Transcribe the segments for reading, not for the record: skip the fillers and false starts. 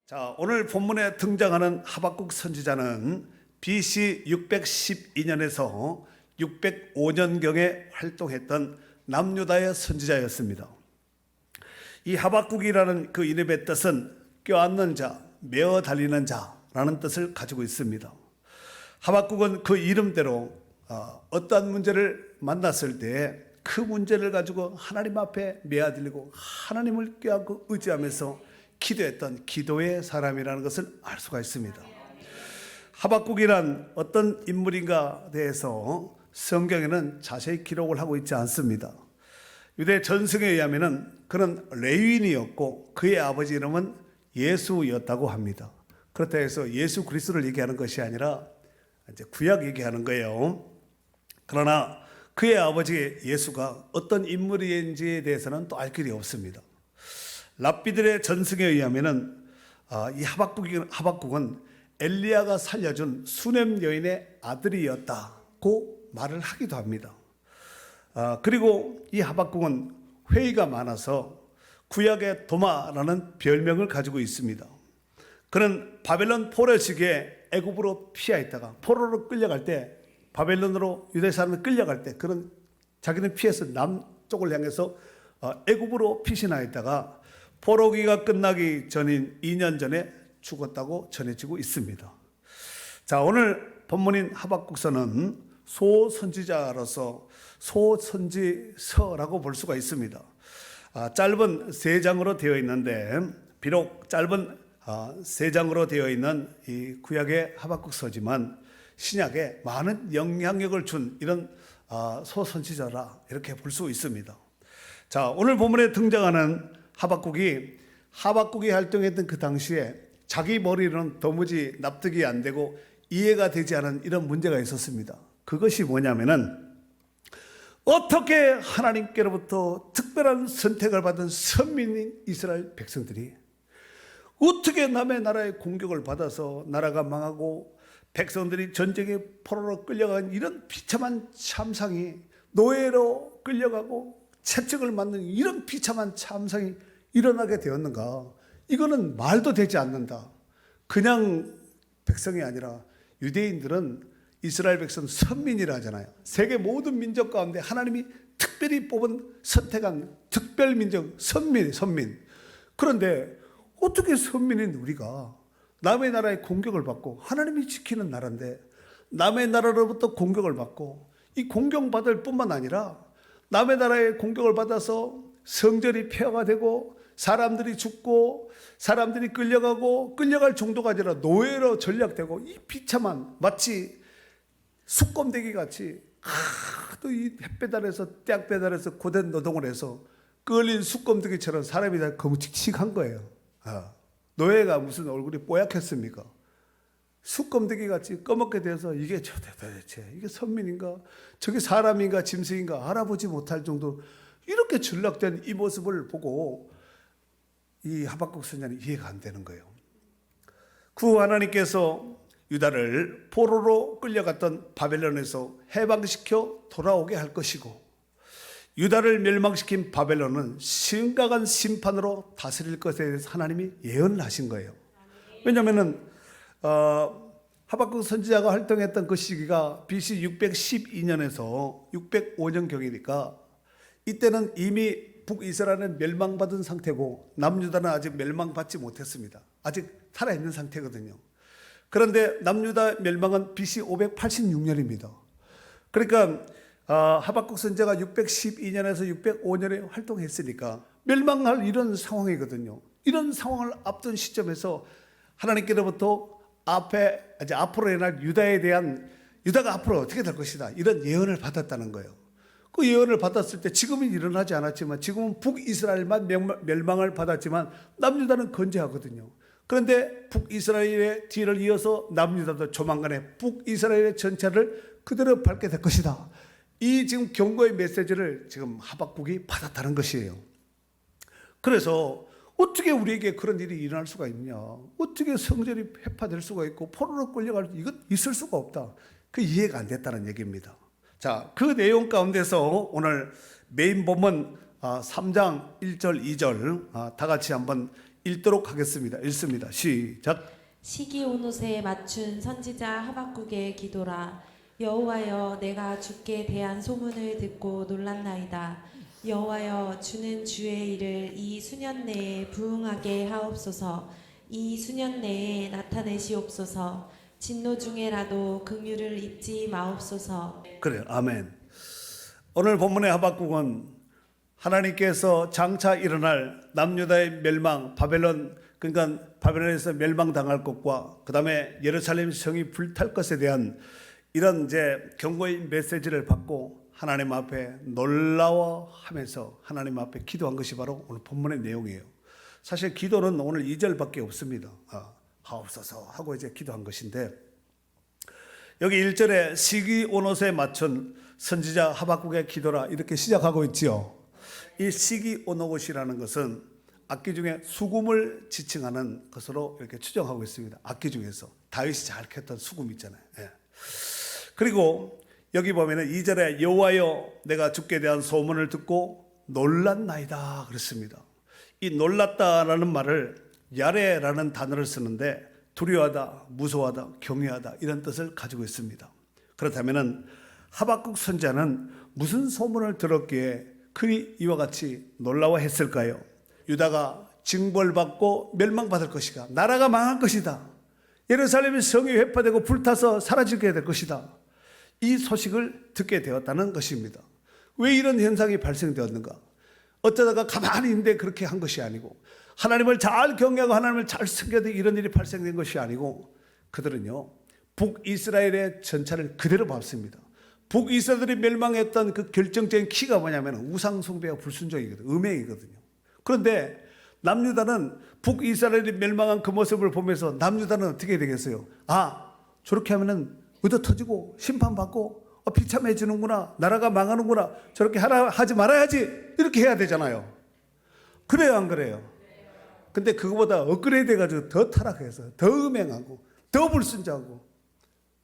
자, 오늘 본문에 등장하는 하박국 선지자는 BC 612년에서 605년경에 활동했던 남유다의 선지자였습니다. 이 하박국이라는 그 이름의 뜻은 껴안는 자, 메어 달리는 자라는 뜻을 가지고 있습니다. 하박국은 그 이름대로 어떠한 문제를 만났을 때 그 문제를 가지고 하나님 앞에 메아들리고 하나님을 껴안고 의지하면서 기도했던 기도의 사람이라는 것을 알 수가 있습니다. 하박국이란 어떤 인물인가 대해서 성경에는 자세히 기록을 하고 있지 않습니다. 유대 전승에 의하면 그는 레위인이었고 그의 아버지 이름은 예수였다고 합니다. 그렇다 해서 예수 그리스도를 얘기하는 것이 아니라 이제 구약 얘기하는 거예요. 그러나 그의 아버지 예수가 어떤 인물인지에 대해서는 또 알 길이 없습니다. 랍비들의 전승에 의하면은 이 하박국은 엘리야가 살려준 수넴 여인의 아들이었다고 말을 하기도 합니다. 그리고 이 하박국은 회의가 많아서 구약의 도마라는 별명을 가지고 있습니다. 그는 바벨론 포로 시기에 애굽으로 피하였다가 포로로 끌려갈 때 바벨론으로 유대 사람을 끌려갈 때 그는 자기는 피해서 남쪽을 향해서 애굽으로 피신하였다가 포로기가 끝나기 전인 2년 전에 죽었다고 전해지고 있습니다. 자, 오늘 본문인 하박국서는 소선지자로서 소선지서라고 볼 수가 있습니다. 짧은 3장으로 되어 있는데 비록 짧은 3장으로 되어 있는 이 구약의 하박국서지만 신약에 많은 영향력을 준 이런 소선지자라 이렇게 볼 수 있습니다. 자, 오늘 본문에 등장하는 하박국이 활동했던 그 당시에 자기 머리로는 도무지 납득이 안 되고 이해가 되지 않은 이런 문제가 있었습니다. 그것이 뭐냐면은 어떻게 하나님께로부터 특별한 선택을 받은 선민인 이스라엘 백성들이 어떻게 남의 나라의 공격을 받아서 나라가 망하고 백성들이 전쟁의 포로로 끌려간 이런 비참한 참상이 노예로 끌려가고 채찍을 맞는 이런 비참한 참상이 일어나게 되었는가? 이거는 말도 되지 않는다. 그냥 백성이 아니라 유대인들은 이스라엘 백성 선민이라 하잖아요. 세계 모든 민족 가운데 하나님이 특별히 뽑은 선택한 특별 민족 선민. 그런데 어떻게 선민인 우리가 남의 나라의 공격을 받고 하나님이 지키는 나라인데 남의 나라로부터 공격을 받고 이 공격받을 뿐만 아니라 남의 나라의 공격을 받아서 성전이 폐허가 되고 사람들이 죽고 사람들이 끌려갈 정도가 아니라 노예로 전락되고 이 비참한 마치 숫검대기 같이 또 이 햇볕 아래서 떼약 아래서 고된 노동을 해서 끌린 숫검대기처럼 사람이 다 검칙칙한 거예요. 노예가 무슨 얼굴이 뽀얗겠습니까? 숯검대기 같이 꺼멓게 돼서 이게 도대체 이게 선민인가? 저게 사람인가 짐승인가 알아보지 못할 정도 이렇게 전락된 이 모습을 보고 이 하박국 선지자는 이해가 안 되는 거예요. 그 하나님께서 유다를 포로로 끌려갔던 바벨론에서 해방시켜 돌아오게 할 것이고 유다를 멸망시킨 바벨론은 심각한 심판으로 다스릴 것에 대해서 하나님이 예언을 하신 거예요. 왜냐하면 하박국 선지자가 활동했던 그 시기가 BC 612년에서 605년경이니까 이때는 이미 북이스라엘은 멸망받은 상태고 남유다는 아직 멸망받지 못했습니다. 아직 살아있는 상태거든요. 그런데 남유다 멸망은 BC 586년입니다. 그러니까 하박국 선지자가 612년에서 605년에 활동했으니까 멸망할 이런 상황이거든요. 이런 상황을 앞둔 시점에서 하나님께로부터 앞으로 일어날 유다가 앞으로 어떻게 될 것이다 이런 예언을 받았다는 거예요. 그 예언을 받았을 때 지금은 일어나지 않았지만 지금은 북이스라엘만 멸망을 받았지만 남유다는 건재하거든요. 그런데 북이스라엘의 뒤를 이어서 남유다도 조만간에 북이스라엘의 전차를 그대로 밟게 될 것이다. 이 지금 경고의 메시지를 지금 하박국이 받았다는 것이에요. 그래서 어떻게 우리에게 그런 일이 일어날 수가 있냐? 어떻게 성전이 회파될 수가 있고 포로로 끌려갈 이건 있을 수가 없다. 그 이해가 안 됐다는 얘기입니다. 자, 그 내용 가운데서 오늘 메인 본문 3장 1절 2절 다 같이 한번 읽도록 하겠습니다. 읽습니다. 시작. 시기 온 옷에 맞춘 선지자 하박국의 기도라. 여호와여, 내가 주께 대한 소문을 듣고 놀랐나이다. 여호와여, 주는 주의 일을 이 수년 내에 부응하게 하옵소서. 이 수년 내에 나타내시옵소서. 진노 중에라도 긍휼을 잊지 마옵소서. 그래요. 아멘. 오늘 본문의 하박국은 하나님께서 장차 일어날 남유다의 멸망, 바벨론, 그러니까 바벨론에서 멸망당할 것과 그 다음에 예루살렘 성이 불탈 것에 대한 이런 이제 경고의 메시지를 받고 하나님 앞에 놀라워하면서 하나님 앞에 기도한 것이 바로 오늘 본문의 내용이에요. 사실 기도는 오늘 2절밖에 없습니다. 하옵소서 하고 이제 기도한 것인데, 여기 1절에 시기 온 옷에 맞춘 선지자 하박국의 기도라 이렇게 시작하고 있지요. 이 시기 온 옷이라는 것은 악기 중에 수금을 지칭하는 것으로 이렇게 추정하고 있습니다. 악기 중에서 다윗이 잘 켰던 수금 있잖아요. 예. 그리고 여기 보면은 2절에 여호와여, 내가 주께 대한 소문을 듣고 놀랐나이다 그랬습니다. 이 놀랐다라는 말을 야레라는 단어를 쓰는데 두려워하다, 무서워하다, 경외하다 이런 뜻을 가지고 있습니다. 그렇다면은 하박국 선지자는 무슨 소문을 들었기에 그리 이와 같이 놀라워했을까요? 유다가 징벌받고 멸망받을 것이다. 나라가 망할 것이다. 예루살렘의 성이 회파되고 불타서 사라지게 될 것이다. 이 소식을 듣게 되었다는 것입니다. 왜 이런 현상이 발생되었는가? 어쩌다가 가만히 있는데 그렇게 한 것이 아니고, 하나님을 잘 경외하고 하나님을 잘 섬겨도 이런 일이 발생된 것이 아니고, 그들은요 북이스라엘의 전차를 그대로 밟습니다. 북이스라엘이 멸망했던 그 결정적인 키가 뭐냐면 우상 숭배와 불순종이거든요. 음행이거든요. 그런데 남유다는 북이스라엘이 멸망한 그 모습을 보면서 남유다는 어떻게 되겠어요? 저렇게 하면은 얻어 터지고 심판받고 비참해지는구나, 나라가 망하는구나, 저렇게 하지 말아야지, 이렇게 해야 되잖아요. 그래요, 안 그래요? 근데 그거보다 업그레이드 해가지고 더 타락해서 더 음행하고 더 불순종하고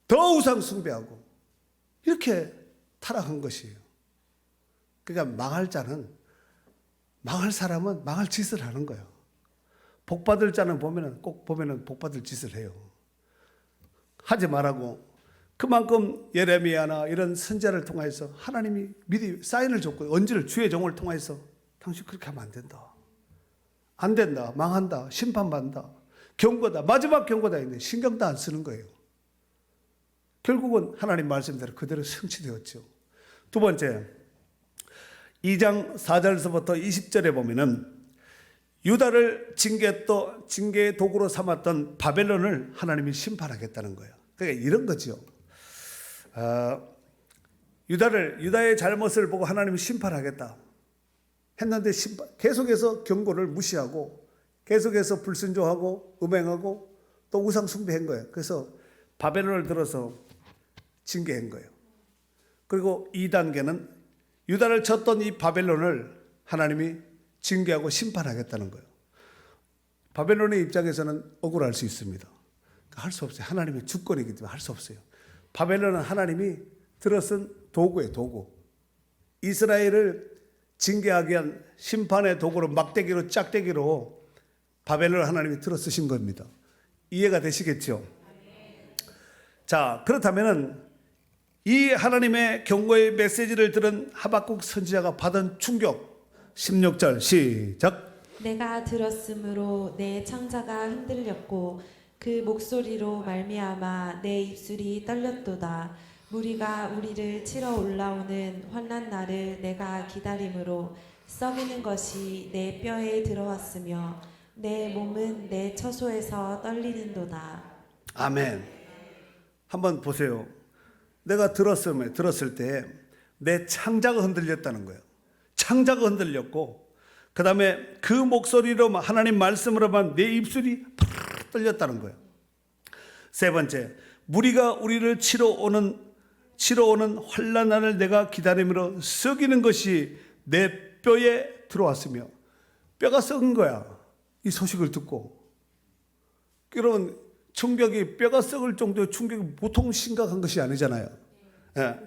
더 우상 숭배하고 이렇게 타락한 것이에요. 그러니까 망할 사람은 망할 짓을 하는 거예요. 복 받을 자는 꼭 보면은 복 받을 짓을 해요. 하지 말라고. 그만큼 예레미야나 이런 선지자를 통해서 하나님이 미리 사인을 줬고, 언지를 주의 종을 통해서 당신 그렇게 하면 안 된다. 안 된다. 망한다. 심판받는다. 경고다. 마지막 경고다. 있는데 신경도 안 쓰는 거예요. 결국은 하나님 말씀대로 그대로 성취되었죠. 두 번째, 2장 4절에서부터 20절에 보면은 유다를 징계의 도구로 삼았던 바벨론을 하나님이 심판하겠다는 거예요. 그러니까 이런 거죠. 유다의 잘못을 보고 하나님이 심판하겠다 했는데 계속해서 경고를 무시하고 계속해서 불순종하고 음행하고 또 우상 숭배한 거예요. 그래서 바벨론을 들어서 징계한 거예요. 그리고 2단계는 유다를 쳤던 이 바벨론을 하나님이 징계하고 심판하겠다는 거예요. 바벨론의 입장에서는 억울할 수 있습니다. 할 수 없어요. 하나님의 주권이기 때문에 할 수 없어요. 바벨론은 하나님이 들어쓴 도구예요, 도구. 이스라엘을 징계하기 위한 심판의 도구로, 막대기로, 짝대기로 바벨론을 하나님이 들어쓰신 겁니다. 이해가 되시겠죠? 자, 그렇다면은 이 하나님의 경고의 메시지를 들은 하박국 선지자가 받은 충격, 16절 시작. 내가 들었으므로 내 창자가 흔들렸고 그 목소리로 말미암아 내 입술이 떨렸도다. 무리가 우리를 치러 올라오는 환난 날을 내가 기다림으로 썩이는 것이 내 뼈에 들어왔으며 내 몸은 내 처소에서 떨리는도다. 아멘. 한번 보세요. 내가 들었을 때 내 창자가 흔들렸다는 거예요. 창자가 흔들렸고, 그 다음에 그 목소리로 하나님 말씀으로만 내 입술이 팍 떨렸다는 거예요. 세 번째, 무리가 우리를 치러 오는 환난을 내가 기다림으로 썩이는 것이 내 뼈에 들어왔으며, 뼈가 썩은 거야. 이 소식을 듣고. 여러분, 충격이 뼈가 썩을 정도의 충격이 보통 심각한 것이 아니잖아요.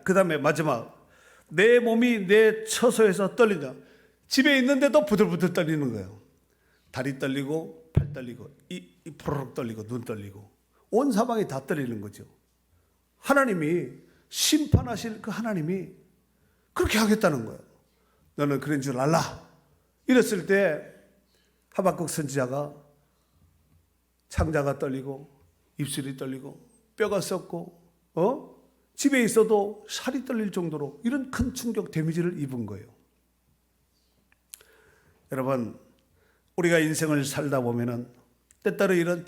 그 다음에 마지막, 내 몸이 내 처소에서 떨린다. 집에 있는데도 부들부들 떨리는 거예요. 다리 떨리고 팔 떨리고 이 포로록 떨리고 눈 떨리고 온 사방이 다 떨리는 거죠. 하나님이 심판하실 그 하나님이 그렇게 하겠다는 거예요. 너는 그런 줄 알라. 이랬을 때 하박국 선지자가 창자가 떨리고 입술이 떨리고 뼈가 썩고 집에 있어도 살이 떨릴 정도로 이런 큰 충격 데미지를 입은 거예요. 여러분, 우리가 인생을 살다 보면은 때때로 이런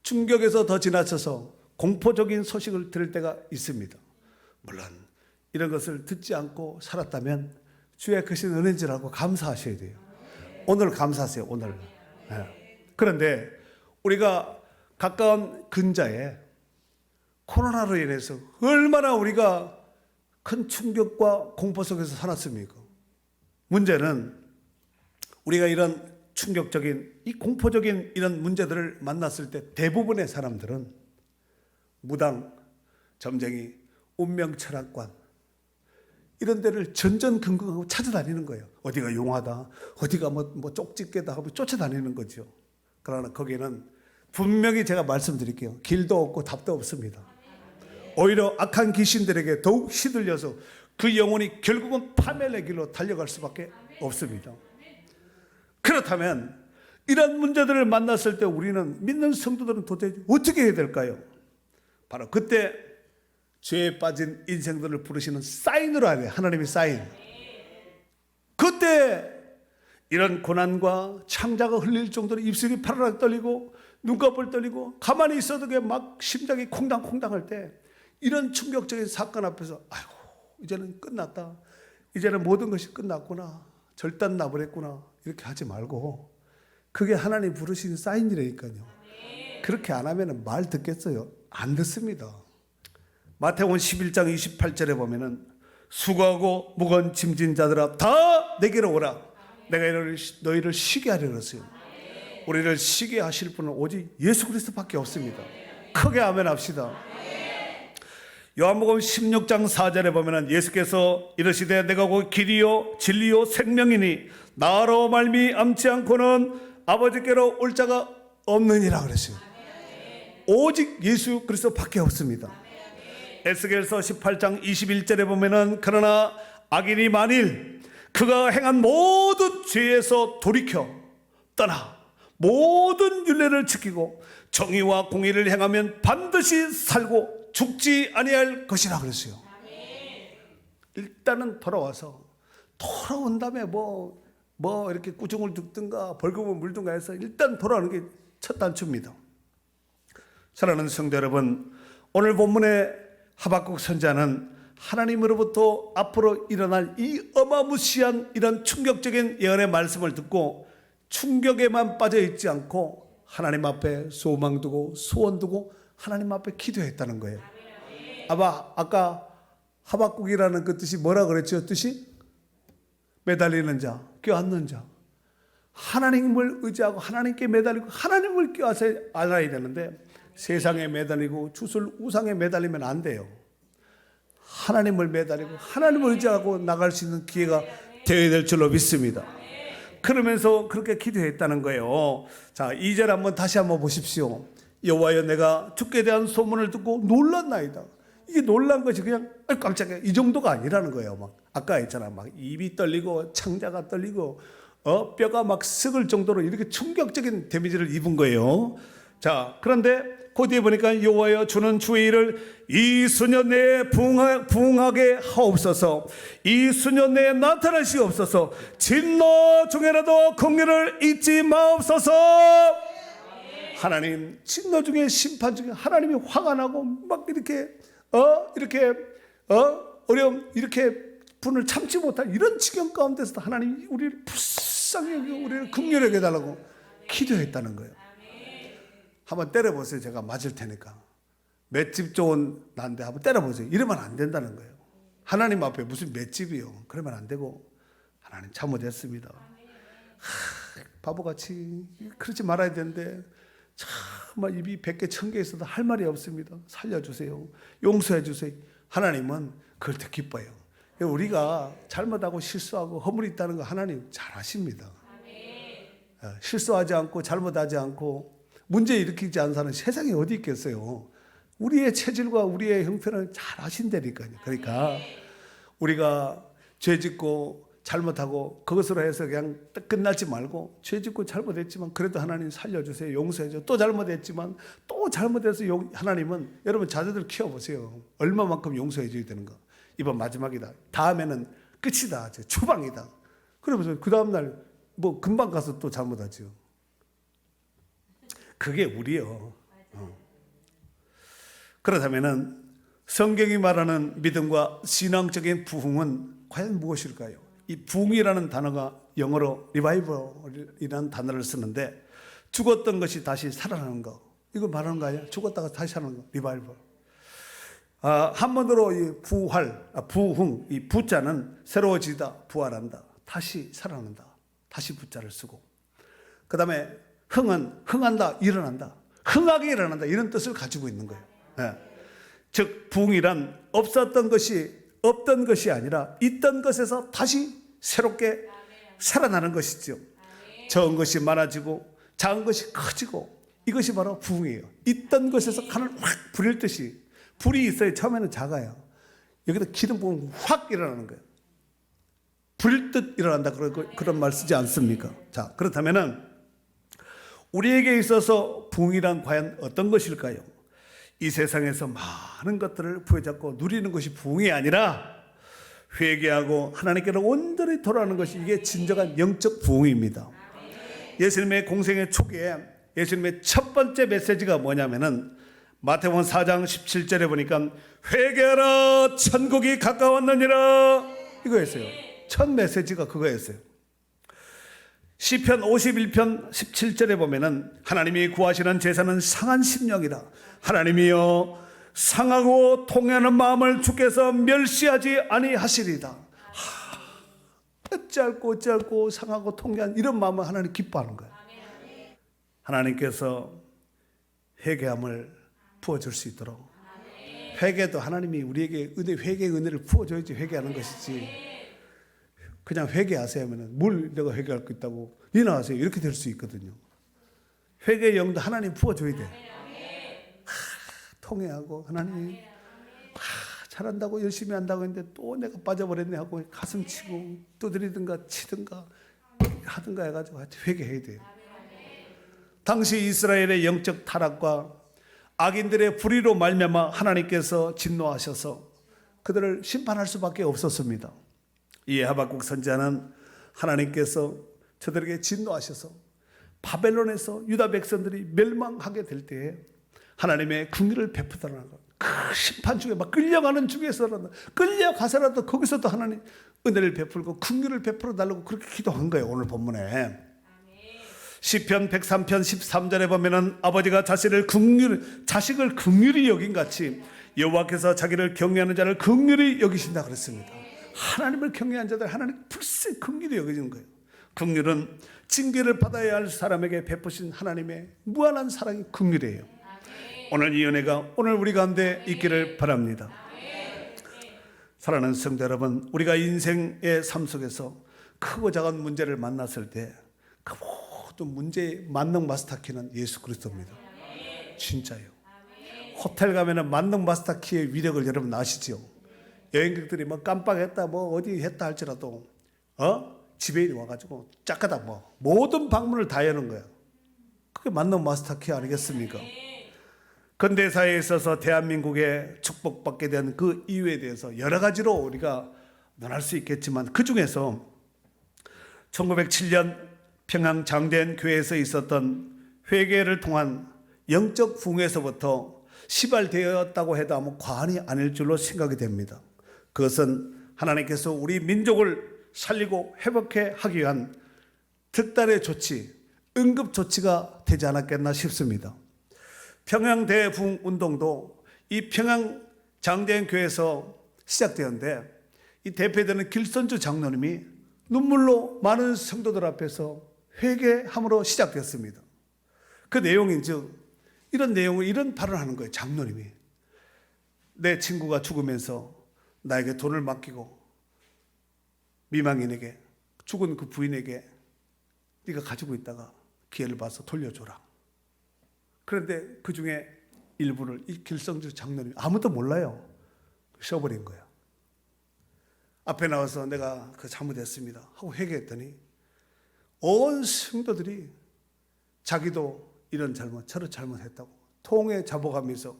충격에서 더 지나쳐서 공포적인 소식을 들을 때가 있습니다. 물론 이런 것을 듣지 않고 살았다면 주의 크신 은혜인 줄 알고 감사하셔야 돼요. 오늘 감사하세요. 오늘. 그런데 우리가 가까운 근자에 코로나로 인해서 얼마나 우리가 큰 충격과 공포 속에서 살았습니까? 문제는 우리가 이런 충격적인 이 공포적인 이런 문제들을 만났을 때 대부분의 사람들은 무당, 점쟁이, 운명철학관 이런 데를 전전긍긍하고 찾아다니는 거예요. 어디가 용하다, 어디가 뭐 쪽집게다 하고 쫓아다니는 거죠. 그러나 거기에는 분명히 제가 말씀드릴게요. 길도 없고 답도 없습니다. 오히려 악한 귀신들에게 더욱 시들려서 그 영혼이 결국은 파멸의 길로 달려갈 수밖에 없습니다. 그렇다면 이런 문제들을 만났을 때 우리는 믿는 성도들은 도대체 어떻게 해야 될까요? 바로 그때 죄에 빠진 인생들을 부르시는 사인으로 하래요. 하나님의 사인. 그때 이런 고난과 창자가 흘릴 정도로 입술이 파르르 떨리고 눈꺼풀 떨리고 가만히 있어도 막 심장이 콩당콩당 할 때 이런 충격적인 사건 앞에서 아이고 이제는 끝났다. 이제는 모든 것이 끝났구나. 절단 나버렸구나. 이렇게 하지 말고 그게 하나님 부르시는 사인이라니까요. 그렇게 안 하면 말 듣겠어요? 안 듣습니다. 마태복음 11장 28절에 보면은 수고하고 무거운 짐진 자들아 다 내게로 오라. 내가 너희를 쉬게 하려 그랬어요. 우리를 쉬게 하실 분은 오직 예수 그리스도밖에 없습니다. 크게 아멘 합시다. 요한복음 16장 4절에 보면은 예수께서 이르시되 내가 곧 길이요 진리요 생명이니 나로 말미암지 않고는 아버지께로 올 자가 없느니라 그랬어요. 오직 예수 그리스도밖에 없습니다. 에스겔서 18장 21절에 보면은 그러나 악인이 만일 그가 행한 모든 죄에서 돌이켜 떠나 모든 율례를 지키고 정의와 공의를 행하면 반드시 살고 죽지 아니할 것이라 그랬어요. 일단은 돌아온 다음에 뭐 이렇게 꾸중을 듣든가 벌금을 물든가 해서 일단 돌아오는 게 첫 단추입니다. 사랑하는 성도 여러분, 오늘 본문의 하박국 선지자는 하나님으로부터 앞으로 일어날 이 어마무시한 이런 충격적인 예언의 말씀을 듣고 충격에만 빠져 있지 않고 하나님 앞에 소망 두고 소원 두고 하나님 앞에 기도했다는 거예요. 아까 하박국이라는 그 뜻이 뭐라 그랬죠? 뜻이 매달리는 자, 껴안는 자. 하나님을 의지하고 하나님께 매달리고 하나님을 껴안아서 알아야 되는데 세상에 매달리고 주술 우상에 매달리면 안 돼요. 하나님을 매달리고 하나님을 의지하고 나갈 수 있는 기회가 되어야 될 줄로 믿습니다. 그러면서 그렇게 기도했다는 거예요. 자, 2절 한번 다시 한번 보십시오. 여호와여 내가 주께 대한 소문을 듣고 놀랐나이다. 이게 놀란 것이 그냥 깜짝이야 이 정도가 아니라는 거예요. 막 아까 했잖아. 막 입이 떨리고 창자가 떨리고 뼈가 막 썩을 정도로 이렇게 충격적인 데미지를 입은 거예요. 자, 그런데 그 뒤에 보니까 여호와여 주는 주의 일을 이 수년 내에 부응하게 하옵소서. 이 수년 내에 나타나시옵소서. 진노 중에라도 긍휼을 잊지 마옵소서. 하나님 진노 중에 심판 중에 하나님이 화가 나고 막 이렇게 어려움 이렇게 분을 참지 못할 이런 지경 가운데서도 하나님이 우리를 불쌍히 여기고 우리를 긍휼하게 해달라고 기도했다는 거예요. 한번 때려보세요. 제가 맞을 테니까. 맷집 좋은 난데 한번 때려보세요. 이러면 안 된다는 거예요. 하나님 앞에 무슨 맷집이요. 그러면 안 되고 하나님 잘못했습니다. 바보같이 그러지 말아야 되는데 정말 입이 100개 1000개 있어도 할 말이 없습니다. 살려주세요. 용서해 주세요. 하나님은 그걸 더 기뻐요. 우리가 잘못하고 실수하고 허물이 있다는 거 하나님 잘 아십니다. 실수하지 않고 잘못하지 않고 문제 일으키지 않는 사람은 세상에 어디 있겠어요. 우리의 체질과 우리의 형편을 잘 아신다니까요. 그러니까 우리가 죄 짓고 잘못하고 그것으로 해서 그냥 끝나지 말고, 죄 짓고 잘못했지만 그래도 하나님 살려주세요, 용서해줘. 또 잘못했지만 또 잘못해서 하나님은, 여러분 자녀들 키워보세요. 얼마만큼 용서해줘야 되는가. 이번 마지막이다, 다음에는 끝이다, 추방이다. 그러면서 그 다음날 뭐 금방 가서 또 잘못하죠. 그게 우리요. 그렇다면은 성경이 말하는 믿음과 신앙적인 부흥은 과연 무엇일까요? 이 부흥이라는 단어가 영어로 리바이벌이라는 단어를 쓰는데, 죽었던 것이 다시 살아나는 거, 이거 말하는 거 아니야? 죽었다가 다시 살아나는 거, 리바이벌. 한번으로 이 부흥, 이 부자는 새로워지다, 부활한다, 다시 살아난다, 다시 부자를 쓰고, 그 다음에 흥은 흥한다, 일어난다, 흥하게 일어난다, 이런 뜻을 가지고 있는 거예요. 즉 부흥이란 없었던 것이 아니라 있던 것에서 다시 새롭게 살아나는 것이죠. 적은 것이 많아지고 작은 것이 커지고, 이것이 바로 부흥이에요. 있던 것에서 하늘 확 불일 듯이, 불이 있어야 처음에는 작아요. 여기다 기름 부으면 확 일어나는 거예요. 불일 듯 일어난다, 그런 말 쓰지 않습니까? 자, 그렇다면은 우리에게 있어서 부흥이란 과연 어떤 것일까요? 이 세상에서 많은 것들을 부여잡고 누리는 것이 부흥이 아니라 회개하고 하나님께로 온전히 돌아가는 것이, 이게 진정한 영적 부흥입니다. 예수님의 공생의 초기에 예수님의 첫 번째 메시지가 뭐냐면은 마태복음 4장 17절에 보니까 회개하라, 천국이 가까웠느니라, 이거였어요. 첫 메시지가 그거였어요. 시편 51편 17절에 보면은 하나님이 구하시는 제사는 상한 심령이라, 하나님이여 상하고 통해하는 마음을 주께서 멸시하지 아니하시리다. 어찌할꼬 상하고 통해한 이런 마음을 하나님 기뻐하는 거예요. 하나님께서 회개함을 부어줄 수 있도록, 회개도 하나님이 우리에게 회개의 은혜를 부어줘야지 회개하는 것이지, 그냥 회개하세요 하면은 뭘 내가 회개할 거 있다고 일어나세요, 이렇게 될 수 있거든요. 회개의 영도 하나님 부어줘야 돼. 통회하고 하나님 잘한다고 열심히 한다고 했는데 또 내가 빠져버렸네 하고 가슴 치고 두드리든가 치든가 하든가 해가지고 회개해야 돼요. 당시 이스라엘의 영적 타락과 악인들의 불의로 말미암아 하나님께서 진노하셔서 그들을 심판할 수밖에 없었습니다. 이에 하박국 선지자는 하나님께서 저들에게 진노하셔서 바벨론에서 유다 백성들이 멸망하게 될 때에 하나님의 긍휼을 베푸더라는 것. 그 심판 중에 막 끌려가는 중에서라도, 끌려가서라도 거기서도 하나님 은혜를 베풀고 긍휼을 베풀어 달라고 그렇게 기도한 거예요. 오늘 본문에 시편 103편 13절에 보면은 아버지가 자식을 긍휼히 여긴 같이 여호와께서 자기를 경외하는 자를 긍휼히 여기신다 그랬습니다. 하나님을 경외한 자들 하나님 불쌍히 긍휼히 여기는 거예요. 긍휼은 징계를 받아야 할 사람에게 베푸신 하나님의 무한한 사랑이 긍휼이에요. 오늘 이 은혜가 오늘 우리 가운데 있기를 바랍니다. 사랑하는 성도 여러분, 우리가 인생의 삶 속에서 크고 작은 문제를 만났을 때 그 모든 문제의 만능 마스터키는 예수 그리스도입니다. 진짜요. 호텔 가면은 만능 마스터키의 위력을 여러분 아시죠? 여행객들이 뭐 깜빡했다 뭐 어디 했다 할지라도 집에 와가지고 짝하다 모든 방문을 다 여는 거야. 그게 만능 마스터키 아니겠습니까? 근대사에 있어서 대한민국에 축복받게 된 그 이유에 대해서 여러 가지로 우리가 논할 수 있겠지만, 그 중에서 1907년 평양 장대한 교회에서 있었던 회개를 통한 영적 부흥에서부터 시발되었다고 해도 아무 과언이 아닐 줄로 생각이 됩니다. 그것은 하나님께서 우리 민족을 살리고 회복해 하기 위한 특단의 조치, 응급 조치가 되지 않았겠나 싶습니다. 평양 대부흥 운동도 이 평양 장대한 교회에서 시작되었는데, 이 대표되는 길선주 장로님이 눈물로 많은 성도들 앞에서 회개함으로 시작되었습니다. 그 내용인 즉 이런 내용을 이런 발언을 하는 거예요. 장로님이 내 친구가 죽으면서 나에게 돈을 맡기고 미망인에게, 죽은 그 부인에게 네가 가지고 있다가 기회를 봐서 돌려줘라. 그런데 그 중에 일부를 이 길성주 장로님 아무도 몰라요. 쉬어버린 거예요. 앞에 나와서 내가 그 잘못했습니다 하고 회개했더니 온 성도들이 자기도 이런 잘못 저런 잘못했다고 통에 잡아가면서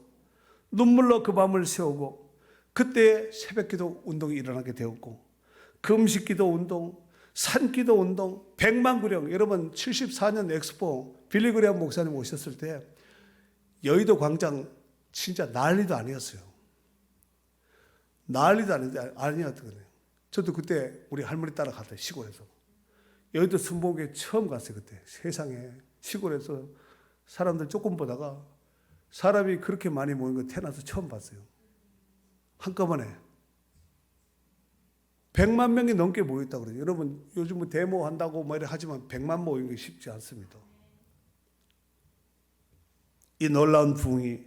눈물로 그 밤을 새우고, 그때 새벽기도 운동이 일어나게 되었고, 금식기도 운동, 산기도 운동, 100만 구령. 여러분 74년 엑스포 빌리그레엄 목사님 오셨을 때 여의도 광장 진짜 난리도 아니었어요. 난리도 아니었거든요. 저도 그때 우리 할머니 따라 갔다 시골에서 여의도 순복에 처음 갔어요. 그때 세상에 시골에서 사람들 조금 보다가 사람이 그렇게 많이 모인 거 태어나서 처음 봤어요. 한꺼번에 100만 명이 넘게 모였다고 그래요. 여러분 요즘 뭐 데모 한다고 뭐 이래 하지만 100만 모이는 게 쉽지 않습니다. 이 놀라운 부흥이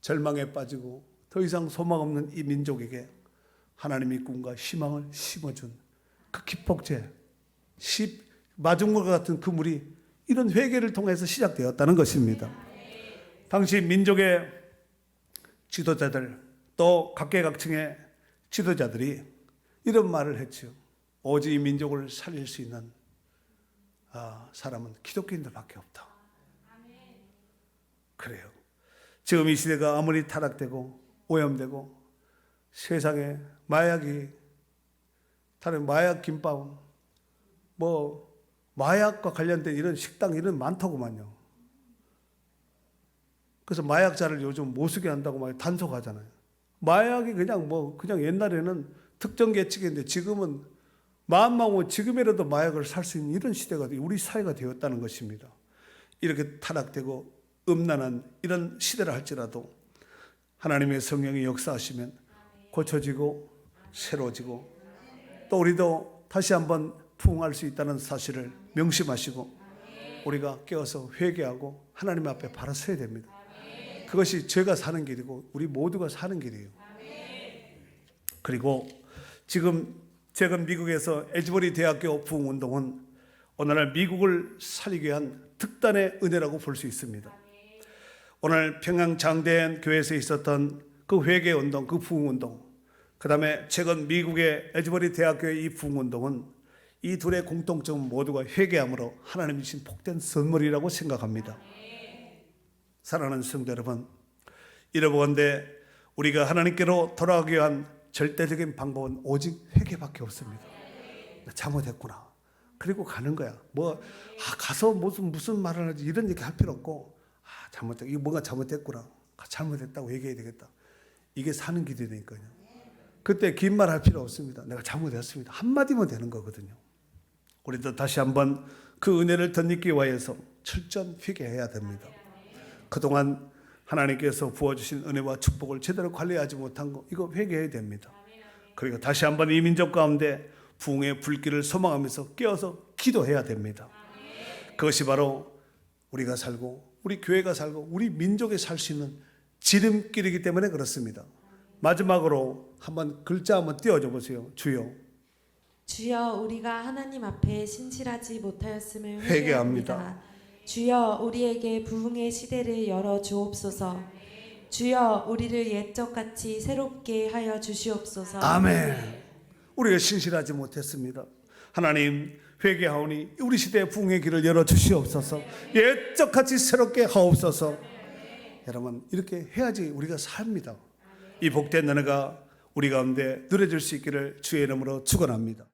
절망에 빠지고 더 이상 소망 없는 이 민족에게 하나님의 꿈과 희망을 심어준 그 기폭제, 마중물 같은 그 물이 이런 회개를 통해서 시작되었다는 것입니다. 당시 민족의 지도자들 또 각계각층의 지도자들이 이런 말을 했죠. 오직 이 민족을 살릴 수 있는 사람은 기독교인들밖에 없다. 그래요. 지금 이 시대가 아무리 타락되고 오염되고 세상에 마약이 다른 마약 김밥 뭐 마약과 관련된 이런 식당 이런 많더구만요. 그래서 마약자를 요즘 못쓰게 한다고 막 단속하잖아요. 마약이 그냥 옛날에는 특정 계층인데 지금은 마음만 오면 지금이라도 마약을 살 수 있는 이런 시대가 우리 사회가 되었다는 것입니다. 이렇게 타락되고 음란한 이런 시대를 할지라도 하나님의 성령이 역사하시면 고쳐지고 새로워지고 또 우리도 다시 한번 부흥할 수 있다는 사실을 명심하시고 우리가 깨어서 회개하고 하나님 앞에 바로 서야 됩니다. 그것이 제가 사는 길이고 우리 모두가 사는 길이에요. 그리고 지금 최근 미국에서 에즈버리 대학교 부흥운동은 오늘날 미국을 살리기 위한 특단의 은혜라고 볼 수 있습니다. 오늘 평양 장대한 교회에서 있었던 그 회개운동, 그 부흥운동, 그 다음에 최근 미국의 에즈버리 대학교의 이 부흥운동은 이 둘의 공통점은 모두가 회개함으로 하나님이 주신 복된 선물이라고 생각합니다. 사랑하는 성도 여러분, 이러보건대 우리가 하나님께로 돌아가기 위한 절대적인 방법은 오직 회개밖에 없습니다. 잘못했구나. 그리고 가는 거야. 가서 무슨 말을 하지 이런 얘기 할 필요 없고, 잘못했, 이거 뭔가 잘못했구나. 잘못했다고 얘기해야 되겠다. 이게 사는 길이니까요. 그때 긴 말 할 필요 없습니다. 내가 잘못했습니다. 한마디면 되는 거거든요. 우리도 다시 한번 그 은혜를 덧입기 위해서 철저히 회개해야 됩니다. 그동안 하나님께서 부어주신 은혜와 축복을 제대로 관리하지 못한 거, 이거 회개해야 됩니다. 그리고 다시 한번 이 민족 가운데 부흥의 불길을 소망하면서 깨어서 기도해야 됩니다. 그것이 바로 우리가 살고 우리 교회가 살고 우리 민족이 살 수 있는 지름길이기 때문에 그렇습니다. 마지막으로 한번 글자 한번 띄워줘 보세요. 주여. 주여, 우리가 하나님 앞에 신실하지 못하였음을 회개합니다. 회개합니다. 주여, 우리에게 부흥의 시대를 열어 주옵소서. 주여, 우리를 옛적같이 새롭게 하여 주시옵소서. 아멘. 우리가 신실하지 못했습니다. 하나님, 회개하오니 우리 시대의 부흥의 길을 열어 주시옵소서. 옛적같이 새롭게 하옵소서. 여러분, 이렇게 해야지 우리가 삽니다. 이 복된 은혜가 우리 가운데 누려질 수 있기를 주의 이름으로 축원합니다.